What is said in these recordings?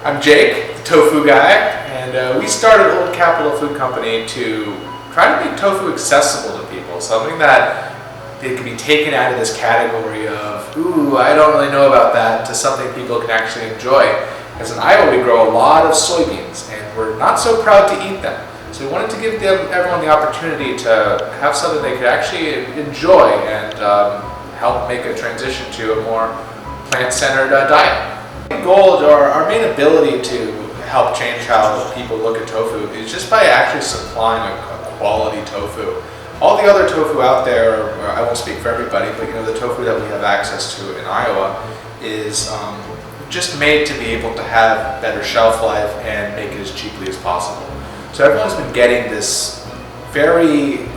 I'm Jake, the tofu guy, and we started Old Capitol Food Company to try to make tofu accessible to people, something that it can be taken out of this category of, ooh, I don't really know about that, to something people can actually enjoy. As in Iowa, we grow a lot of soybeans, and we're not so proud to eat them. So we wanted to give everyone the opportunity to have something they could actually enjoy and help make a transition to a more plant-centered diet. Our goal, or our main ability to help change how people look at tofu is just by actually supplying a quality tofu. All the other tofu out there, or I won't speak for everybody, but the tofu that we have access to in Iowa is just made to be able to have better shelf life and make it as cheaply as possible. So everyone's been getting this very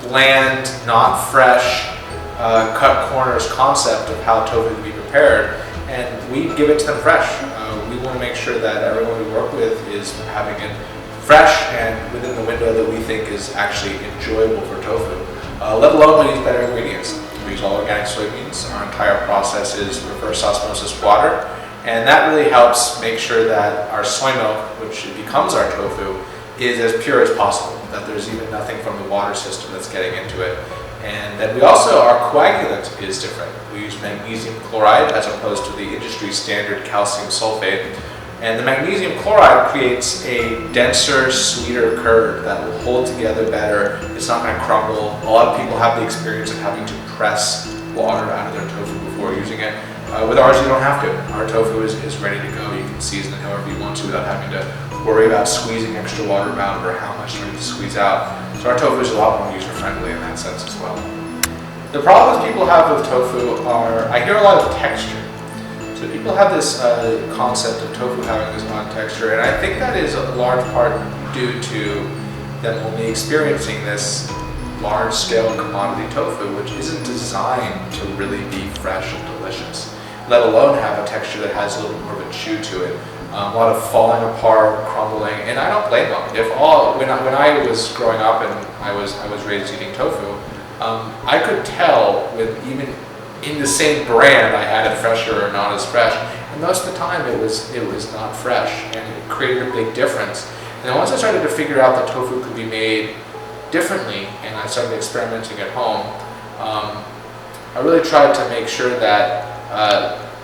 bland, not fresh, cut corners concept of how tofu can be prepared, and we give it to them fresh. We want to make sure that everyone we work with is having it fresh and within the window that we think is actually enjoyable for tofu, let alone we use better ingredients. We use all organic soybeans. Our entire process is reverse osmosis water, and that really helps make sure that our soy milk, which becomes our tofu, is as pure as possible, that there's even nothing from the water system that's getting into it. And then we also, our coagulant is different. We use magnesium chloride as opposed to the industry standard calcium sulfate. And the magnesium chloride creates a denser, sweeter curd that will hold together better. It's not going to crumble. A lot of people have the experience of having to press water out of their tofu before using it. With ours, you don't have to. Our tofu is ready to go. You can season it however you want to without having to worry about squeezing extra water out or how much you need to squeeze out. So our tofu is a lot more user-friendly in that sense as well. The problems people have with tofu are, I hear a lot of texture. So people have this concept of tofu having this odd texture, and I think that is a large part due to them only experiencing this large-scale commodity tofu, which isn't designed to really be fresh and delicious, let alone have a texture that has a little bit more of a chew to it. A lot of falling apart, crumbling, and I don't blame them. When I was growing up and I was raised eating tofu, I could tell with even in the same brand I had it fresher or not as fresh, and most of the time it was not fresh, and it created a big difference. And then once I started to figure out that tofu could be made differently, and I started experimenting at home, I really tried to make sure that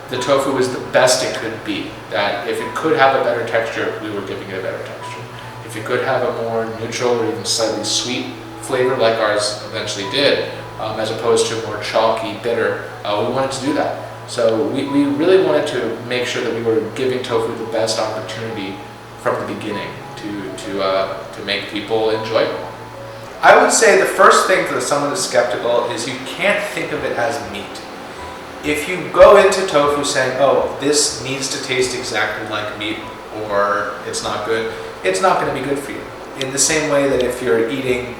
the tofu was the best it could be. That if it could have a better texture, we were giving it a better texture. If it could have a more neutral or even slightly sweet flavor like ours eventually did, as opposed to more chalky, bitter, we wanted to do that. So we really wanted to make sure that we were giving tofu the best opportunity from the beginning to make people enjoy it. I would say the first thing for someone who's skeptical is you can't think of it as meat. If you go into tofu saying, oh, this needs to taste exactly like meat or it's not good, it's not going to be good for you. In the same way that if you're eating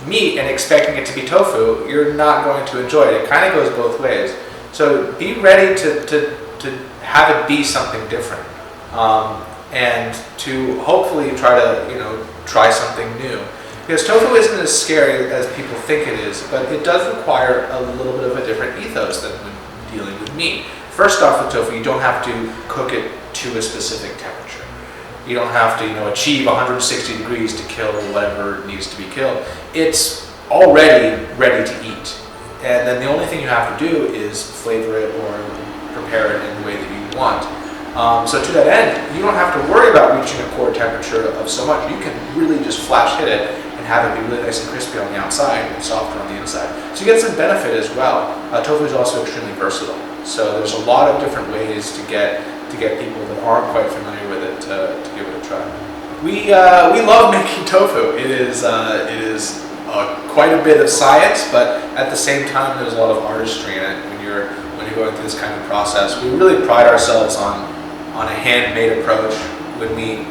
meat and expecting it to be tofu, you're not going to enjoy it. It kind of goes both ways. So be ready to have it be something different, and to hopefully try something new. Because tofu isn't as scary as people think it is, but it does require a little bit of a different ethos than when dealing with meat. First off, with tofu, you don't have to cook it to a specific temperature. You don't have to, achieve 160 degrees to kill whatever needs to be killed. It's already ready to eat. And then the only thing you have to do is flavor it or prepare it in the way that you want. So to that end, you don't have to worry about reaching a core temperature of so much. You can really just flash hit it and have it be really nice and crispy on the outside and softer on the inside. So you get some benefit as well. Tofu is also extremely versatile. So there's a lot of different ways to get people that aren't quite familiar with it to give it a try. We love making tofu. It is quite a bit of science, but at the same time there's a lot of artistry in it when you're going through this kind of process. We really pride ourselves on a handmade approach. When we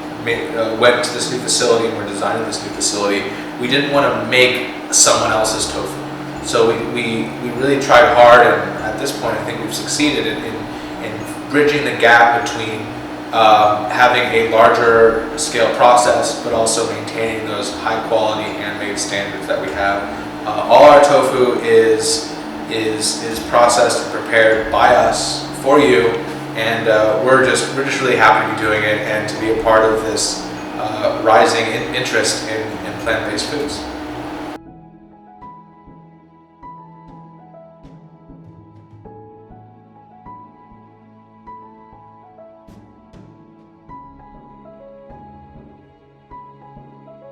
went to this new facility and we're designing this new facility, we didn't want to make someone else's tofu. So we really tried hard, and at this point I think we've succeeded in bridging the gap between having a larger scale process, but also maintaining those high quality handmade standards that we have. All our tofu is processed and prepared by us for you and we're just really happy to be doing it and to be a part of this rising interest in plant-based foods.